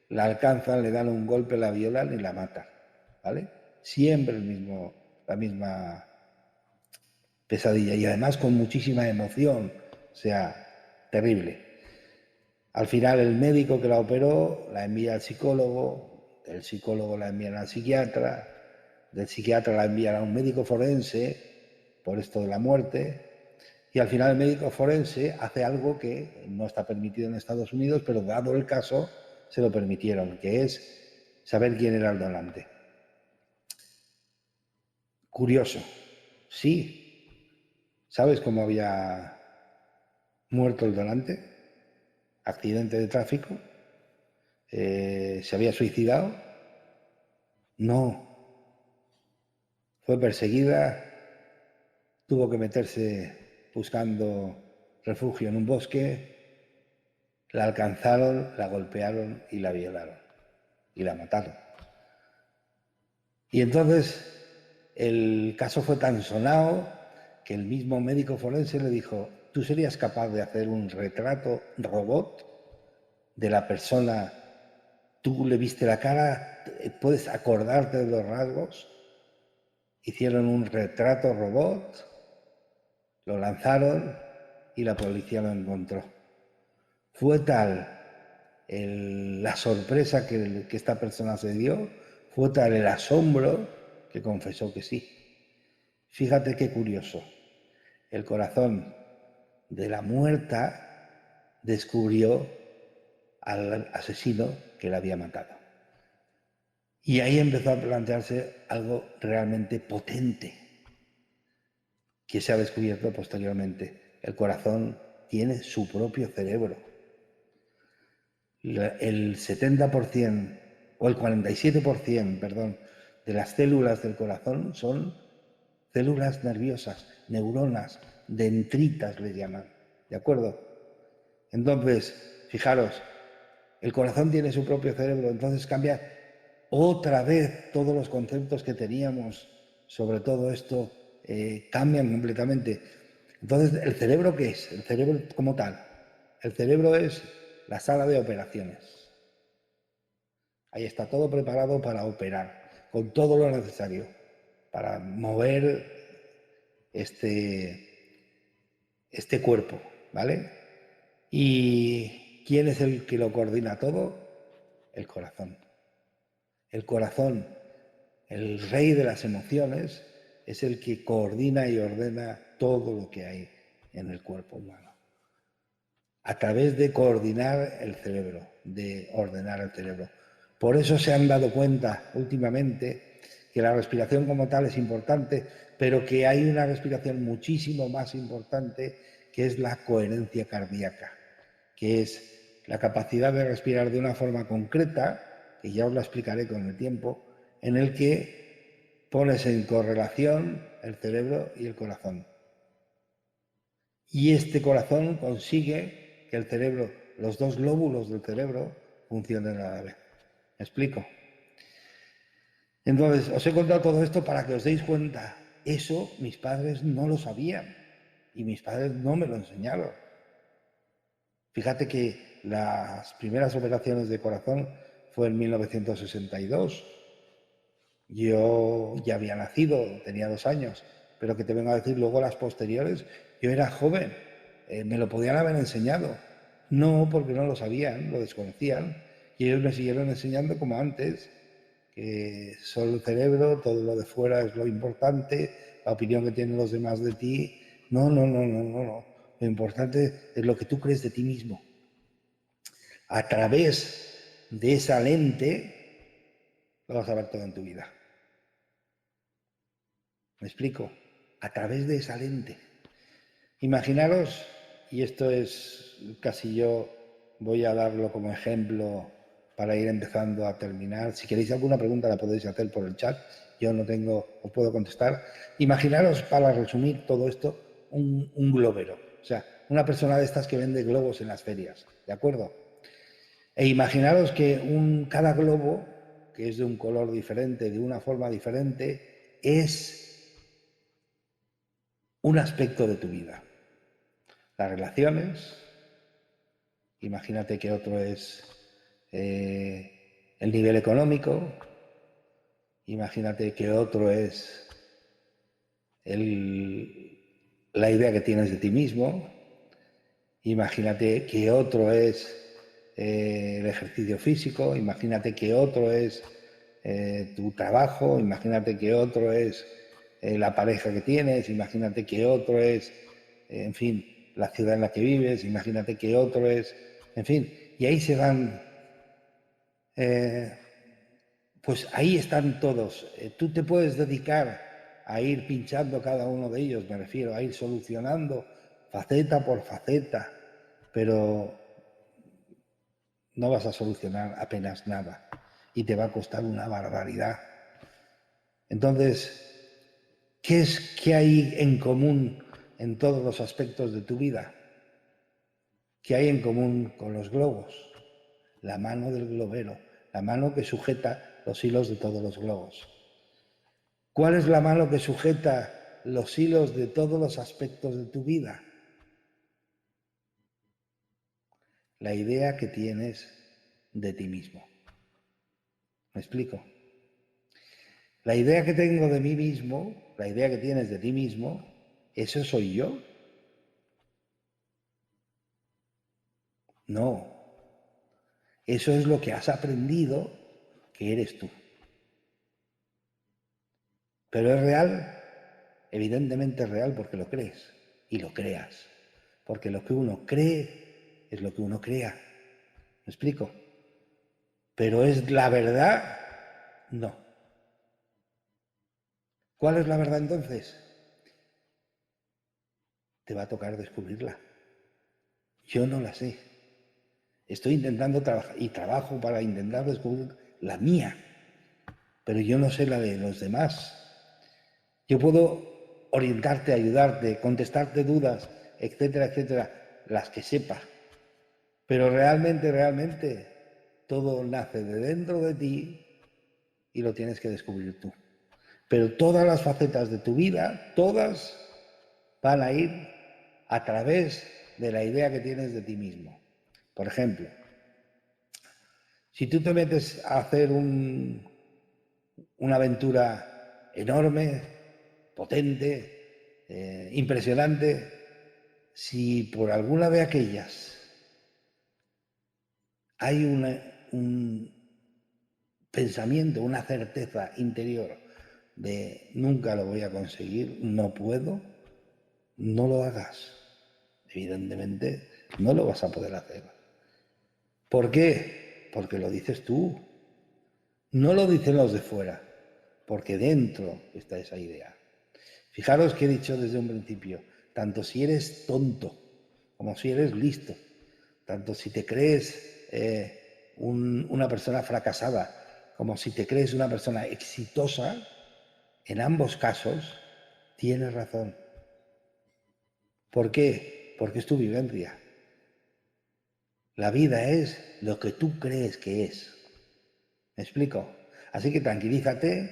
la alcanzan, le dan un golpe, la violan y la matan, ¿vale? Siempre la misma pesadilla y además con muchísima emoción, o sea, terrible. Al final el médico que la operó la envía al psicólogo, del psicólogo la envían al psiquiatra, del psiquiatra la envían a un médico forense por esto de la muerte y al final el médico forense hace algo que no está permitido en Estados Unidos, pero dado el caso se lo permitieron, que es saber quién era el donante. Curioso, sí. ¿Sabes cómo había muerto el donante? ¿Accidente de tráfico? ¿Se había suicidado? No. Fue perseguida, tuvo que meterse buscando refugio en un bosque, la alcanzaron, la golpearon y la violaron y la mataron. Y entonces el caso fue tan sonado que el mismo médico forense le dijo, ¿tú serías capaz de hacer un retrato robot de la persona? ¿Tú le viste la cara? ¿Puedes acordarte de los rasgos? Hicieron un retrato robot, lo lanzaron y la policía lo encontró. Fue tal la sorpresa que esta persona se dio, fue tal el asombro que confesó que sí. Fíjate qué curioso. El corazón de la muerta descubrió al asesino que la había matado. Y ahí empezó a plantearse algo realmente potente que se ha descubierto posteriormente. El corazón tiene su propio cerebro. El 70% o el 47%, perdón, de las células del corazón son células nerviosas, neuronas, dendritas le llaman, ¿de acuerdo? Entonces, fijaros, el corazón tiene su propio cerebro, entonces cambia otra vez todos los conceptos que teníamos sobre todo esto, cambian completamente. Entonces, ¿el cerebro qué es? El cerebro como tal. El cerebro es la sala de operaciones. Ahí está todo preparado para operar, con todo lo necesario, para mover este cuerpo, ¿vale? ¿Y quién es el que lo coordina todo? El corazón. El corazón, el rey de las emociones, es el que coordina y ordena todo lo que hay en el cuerpo humano. A través de coordinar el cerebro, de ordenar el cerebro. Por eso se han dado cuenta últimamente que la respiración como tal es importante, pero que hay una respiración muchísimo más importante que es la coherencia cardíaca, que es la capacidad de respirar de una forma concreta, que ya os la explicaré con el tiempo, en el que pones en correlación el cerebro y el corazón. Y este corazón consigue que el cerebro, los dos lóbulos del cerebro, funcionen a la vez. ¿Me explico? Entonces, os he contado todo esto para que os deis cuenta Eso mis padres no lo sabían y mis padres no me lo enseñaron. Fíjate que las primeras operaciones de corazón fue en 1962. Yo ya había nacido, tenía 2 años, pero que te vengo a decir luego las posteriores, yo era joven, me lo podían haber enseñado. No, porque no lo sabían, lo desconocían, y ellos me siguieron enseñando como antes, que solo el cerebro, todo lo de fuera es lo importante, la opinión que tienen los demás de ti. No, no, no, no, no, no. Lo importante es lo que tú crees de ti mismo. A través de esa lente lo vas a ver todo en tu vida. ¿Me explico? A través de esa lente. Imaginaros, y esto es casi yo voy a darlo como ejemplo para ir empezando a terminar. Si queréis alguna pregunta la podéis hacer por el chat, yo no tengo, os puedo contestar. Imaginaros, para resumir todo esto, un globero, o sea, una persona de estas que vende globos en las ferias, ¿de acuerdo? E imaginaros que cada globo, que es de un color diferente, de una forma diferente, es un aspecto de tu vida. Las relaciones, imagínate que otro es el nivel económico, imagínate que otro es la idea que tienes de ti mismo, imagínate que otro es el ejercicio físico, imagínate que otro es tu trabajo, imagínate que otro es la pareja que tienes, imagínate que otro es, en fin, la ciudad en la que vives, imagínate que otro es, en fin, y ahí se van, pues ahí están todos. Tú te puedes dedicar a ir pinchando cada uno de ellos, me refiero, a ir solucionando faceta por faceta, pero no vas a solucionar apenas nada y te va a costar una barbaridad. Entonces, ¿qué hay en común en todos los aspectos de tu vida? ¿Qué hay en común con los globos? La mano del globero, la mano que sujeta los hilos de todos los globos. ¿Cuál es la mano que sujeta los hilos de todos los aspectos de tu vida? La idea que tienes de ti mismo. ¿Me explico? La idea que tengo de mí mismo, la idea que tienes de ti mismo, ¿eso soy yo? No. Eso es lo que has aprendido que eres tú. ¿Pero es real? Evidentemente es real porque lo crees y lo creas. Porque lo que uno cree es lo que uno crea. ¿Me explico? ¿Pero es la verdad? No. ¿Cuál es la verdad entonces? Te va a tocar descubrirla. Yo no la sé. Estoy intentando trabajar y trabajo para intentar descubrir la mía, pero yo no sé la de los demás. Yo puedo orientarte, ayudarte, contestarte dudas, etcétera, etcétera, las que sepa. Pero realmente, todo nace de dentro de ti y lo tienes que descubrir tú. Pero todas las facetas de tu vida, todas van a ir a través de la idea que tienes de ti mismo. Por ejemplo, si tú te metes a hacer una aventura enorme, potente, impresionante, si por alguna de aquellas hay un pensamiento, una certeza interior de nunca lo voy a conseguir, no puedo, no lo hagas. Evidentemente no lo vas a poder hacer. ¿Por qué? Porque lo dices tú. No lo dicen los de fuera, porque dentro está esa idea. Fijaros que he dicho desde un principio, tanto si eres tonto como si eres listo, tanto si te crees una persona fracasada como si te crees una persona exitosa, en ambos casos tienes razón. ¿Por qué? Porque es tu vivencia. La vida es lo que tú crees que es. ¿Me explico? Así que tranquilízate,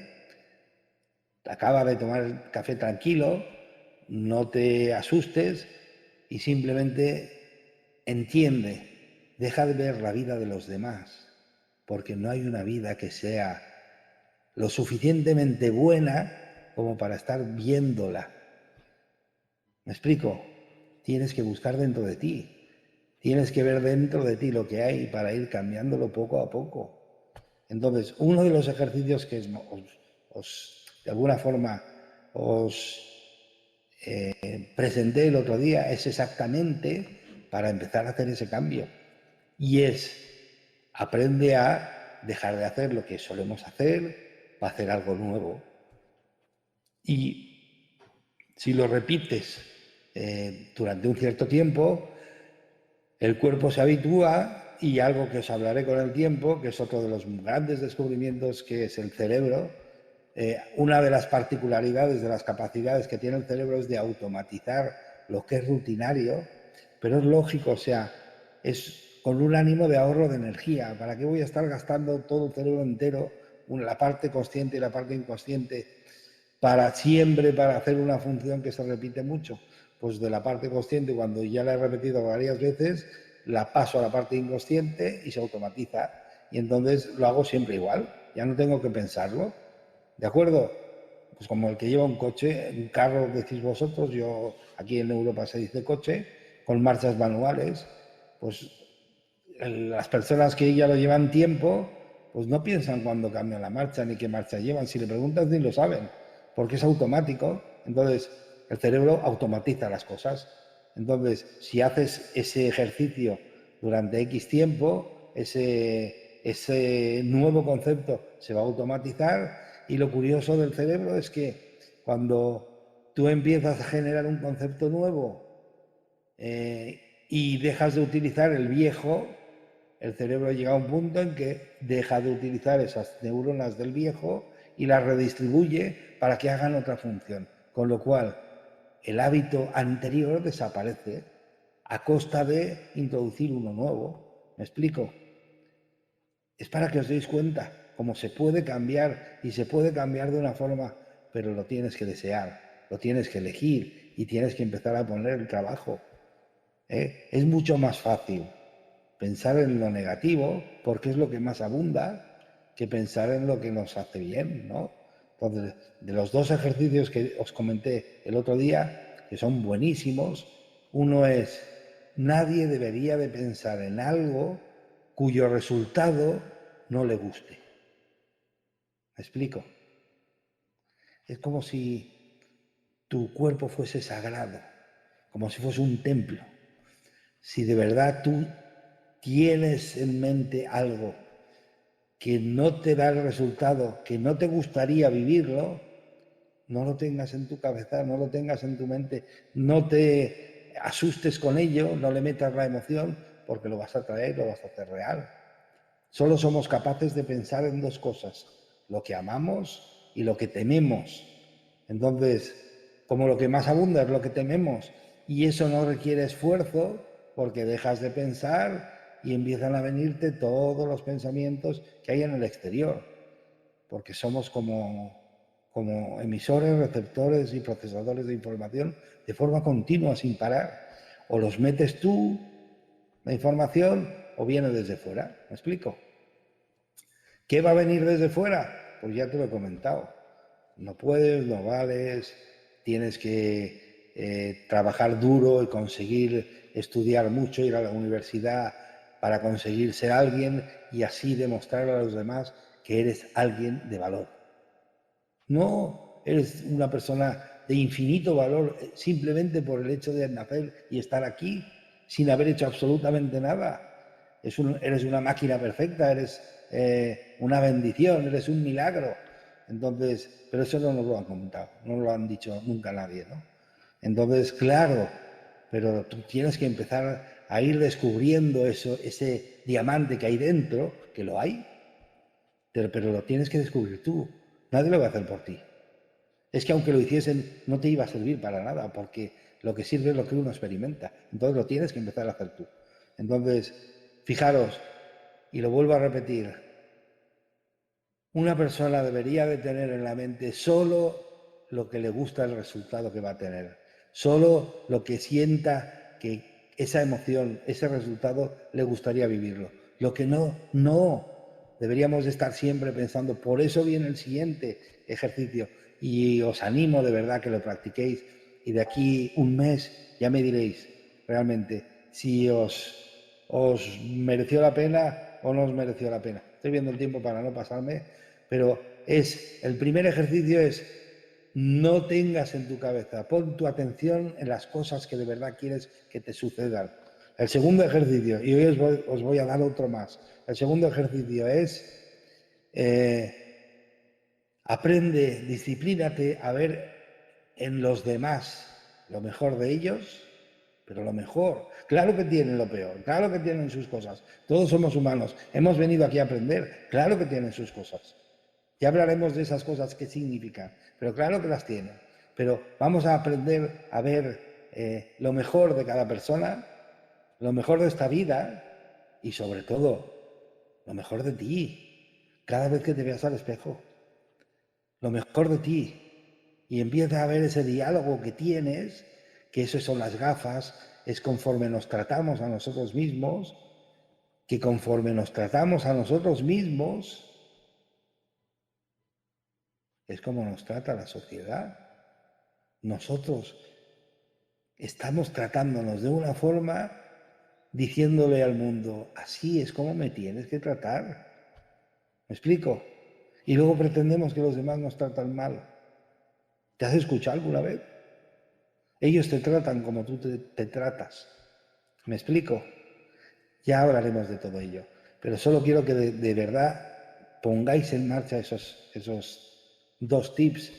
acaba de tomar el café tranquilo, no te asustes y simplemente entiende, deja de ver la vida de los demás, porque no hay una vida que sea lo suficientemente buena como para estar viéndola. ¿Me explico? Tienes que buscar dentro de ti, tienes que ver dentro de ti lo que hay para ir cambiándolo poco a poco. Entonces, uno de los ejercicios que de alguna forma os presenté el otro día es exactamente para empezar a hacer ese cambio. Y es, aprende a dejar de hacer lo que solemos hacer para hacer algo nuevo. Y si lo repites durante un cierto tiempo, el cuerpo se habitúa y algo que os hablaré con el tiempo, que es otro de los grandes descubrimientos que es el cerebro. Una de las particularidades de las capacidades que tiene el cerebro es de automatizar lo que es rutinario, pero es lógico, o sea, es con un ánimo de ahorro de energía. ¿Para qué voy a estar gastando todo el cerebro entero, la parte consciente y la parte inconsciente, para siempre, para hacer una función que se repite mucho? Pues de la parte consciente, cuando ya la he repetido varias veces, la paso a la parte inconsciente y se automatiza. Y entonces lo hago siempre igual, ya no tengo que pensarlo. ¿De acuerdo? Pues como el que lleva un coche, un carro, decís vosotros, yo aquí en Europa se dice coche, con marchas manuales, pues las personas que ya lo llevan tiempo, pues no piensan cuando cambian la marcha ni qué marcha llevan. Si le preguntas ni lo saben, porque es automático. Entonces, el cerebro automatiza las cosas. Entonces, si haces ese ejercicio durante X tiempo, ese nuevo concepto se va a automatizar. Y lo curioso del cerebro es que cuando tú empiezas a generar un concepto nuevo y dejas de utilizar el viejo, el cerebro llega a un punto en que deja de utilizar esas neuronas del viejo y las redistribuye para que hagan otra función. Con lo cual, el hábito anterior desaparece a costa de introducir uno nuevo. ¿Me explico? Es para que os deis cuenta cómo se puede cambiar y se puede cambiar de una forma, pero lo tienes que desear, lo tienes que elegir y tienes que empezar a poner el trabajo. Es mucho más fácil pensar en lo negativo, porque es lo que más abunda, que pensar en lo que nos hace bien, ¿no? Entonces, de los dos ejercicios que os comenté el otro día, que son buenísimos, uno es, nadie debería de pensar en algo cuyo resultado no le guste. ¿Me explico? Es como si tu cuerpo fuese sagrado, como si fuese un templo. Si de verdad tú tienes en mente algo que no te da el resultado, que no te gustaría vivirlo, no lo tengas en tu cabeza, no lo tengas en tu mente, no te asustes con ello, no le metas la emoción, porque lo vas a traer, lo vas a hacer real. Solo somos capaces de pensar en dos cosas, lo que amamos y lo que tememos. Entonces, como lo que más abunda es lo que tememos, y eso no requiere esfuerzo, porque dejas de pensar y empiezan a venirte todos los pensamientos que hay en el exterior, porque somos como emisores, receptores y procesadores de información de forma continua, sin parar. O los metes tú, la información, o viene desde fuera. ¿Me explico? ¿Qué va a venir desde fuera? Pues ya te lo he comentado. No puedes, no vales, tienes que trabajar duro y conseguir estudiar mucho, ir a la universidad para conseguir ser alguien y así demostrar a los demás que eres alguien de valor. No eres una persona de infinito valor simplemente por el hecho de nacer y estar aquí sin haber hecho absolutamente nada. Eres una máquina perfecta, eres una bendición, eres un milagro. Entonces, pero eso no nos lo han comentado, no lo han dicho nunca nadie, ¿no? Entonces, claro, pero tú tienes que empezar a ir descubriendo eso, ese diamante que hay dentro, que lo hay, pero lo tienes que descubrir tú. Nadie lo va a hacer por ti. Es que aunque lo hiciesen, no te iba a servir para nada, porque lo que sirve es lo que uno experimenta. Entonces lo tienes que empezar a hacer tú. Entonces, fijaros, y lo vuelvo a repetir, una persona debería de tener en la mente solo lo que le gusta el resultado que va a tener. Solo lo que sienta que esa emoción, ese resultado, le gustaría vivirlo. Lo que no, no. Deberíamos estar siempre pensando, por eso viene el siguiente ejercicio. Y os animo de verdad que lo practiquéis. Y de aquí un mes ya me diréis realmente si os mereció la pena o no os mereció la pena. Estoy viendo el tiempo para no pasarme, pero el primer ejercicio es: no tengas en tu cabeza, pon tu atención en las cosas que de verdad quieres que te sucedan. El segundo ejercicio, y hoy os voy a dar otro más, el segundo ejercicio es aprende, disciplínate a ver en los demás lo mejor de ellos, pero lo mejor. Claro que tienen lo peor, claro que tienen sus cosas. Todos somos humanos, hemos venido aquí a aprender, claro que tienen sus cosas. Ya hablaremos de esas cosas que significan, pero claro que las tienen. Pero vamos a aprender a ver lo mejor de cada persona, lo mejor de esta vida y sobre todo lo mejor de ti. Cada vez que te veas al espejo, lo mejor de ti. Y empieza a ver ese diálogo que tienes, que eso son las gafas, es conforme nos tratamos a nosotros mismos, que conforme nos tratamos a nosotros mismos, es como nos trata la sociedad. Nosotros estamos tratándonos de una forma, diciéndole al mundo, así es como me tienes que tratar. ¿Me explico? Y luego pretendemos que los demás nos tratan mal. ¿Te has escuchado alguna vez? Ellos te tratan como tú te tratas. ¿Me explico? Ya hablaremos de todo ello. Pero solo quiero que de verdad pongáis en marcha esos dos tips.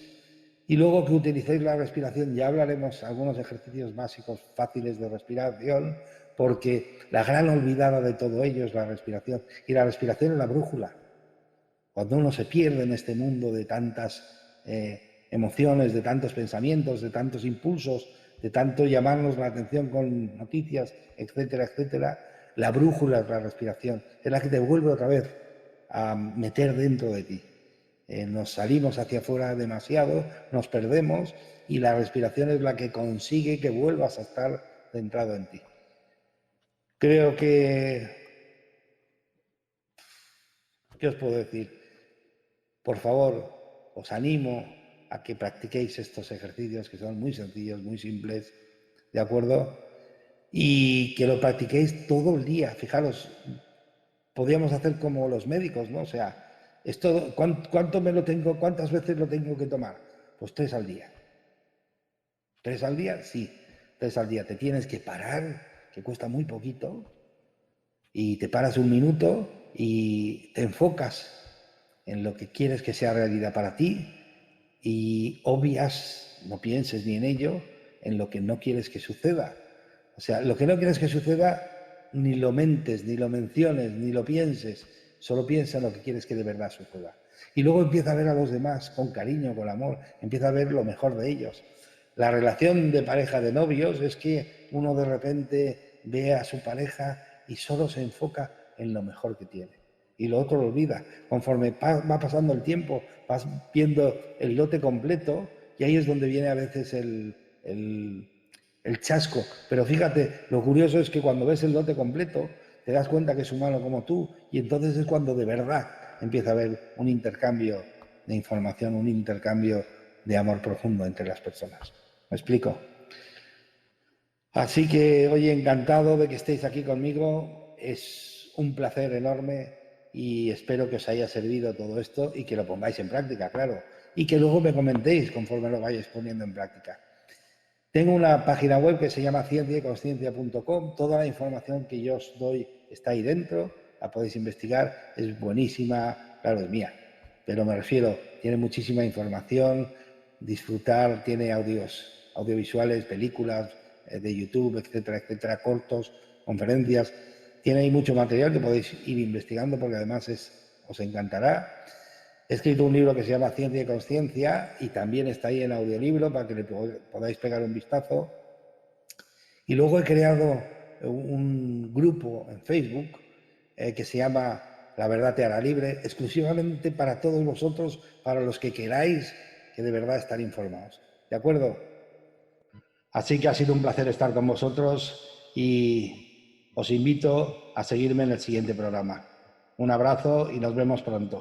Y luego que utilicéis la respiración, ya hablaremos algunos ejercicios básicos fáciles de respiración, porque la gran olvidada de todo ello es la respiración. Y la respiración es la brújula. Cuando uno se pierde en este mundo de tantas emociones, de tantos pensamientos, de tantos impulsos, de tanto llamarnos la atención con noticias, etcétera, etcétera, la brújula es la respiración, es la que te vuelve otra vez a meter dentro de ti. Nos salimos hacia afuera demasiado, nos perdemos y la respiración es la que consigue que vuelvas a estar centrado en ti. Creo que... ¿Qué os puedo decir? Por favor, os animo a que practiquéis estos ejercicios que son muy sencillos, muy simples, ¿de acuerdo? Y que lo practiquéis todo el día. Fijaros, podríamos hacer como los médicos, ¿no? O sea, esto, ¿cuántas veces lo tengo que tomar? Pues 3 al día. ¿3 al día? Sí, 3 al día. Te tienes que parar, que cuesta muy poquito, y te paras un minuto y te enfocas en lo que quieres que sea realidad para ti y obvias, no pienses ni en ello, en lo que no quieres que suceda. O sea, lo que no quieres que suceda, ni lo mentes, ni lo menciones, ni lo pienses, solo piensa en lo que quieres que de verdad suceda. Y luego empieza a ver a los demás con cariño, con amor, empieza a ver lo mejor de ellos. La relación de pareja de novios es que uno de repente ve a su pareja y solo se enfoca en lo mejor que tiene. Y lo otro lo olvida. Conforme va pasando el tiempo, vas viendo el lote completo y ahí es donde viene a veces el chasco. Pero fíjate, lo curioso es que cuando ves el lote completo, te das cuenta que es humano como tú y entonces es cuando de verdad empieza a haber un intercambio de información, un intercambio de amor profundo entre las personas. ¿Me explico? Así que, oye, encantado de que estéis aquí conmigo. Es un placer enorme y espero que os haya servido todo esto y que lo pongáis en práctica, claro. Y que luego me comentéis conforme lo vayáis poniendo en práctica. Tengo una página web que se llama cienciayconsciencia.com. Toda la información que yo os doy está ahí dentro. La podéis investigar. Es buenísima. Claro, es mía. Pero me refiero, tiene muchísima información. Disfrutar, tiene audiovisuales, películas de YouTube, etcétera, etcétera, cortos, conferencias. Tiene ahí mucho material que podéis ir investigando porque además os encantará. He escrito un libro que se llama Ciencia y Consciencia y también está ahí en audiolibro para que le podáis pegar un vistazo. Y luego he creado un grupo en Facebook que se llama La Verdad Te Hará Libre, exclusivamente para todos vosotros, para los que queráis que de verdad están informados. ¿De acuerdo? Así que ha sido un placer estar con vosotros y os invito a seguirme en el siguiente programa. Un abrazo y nos vemos pronto.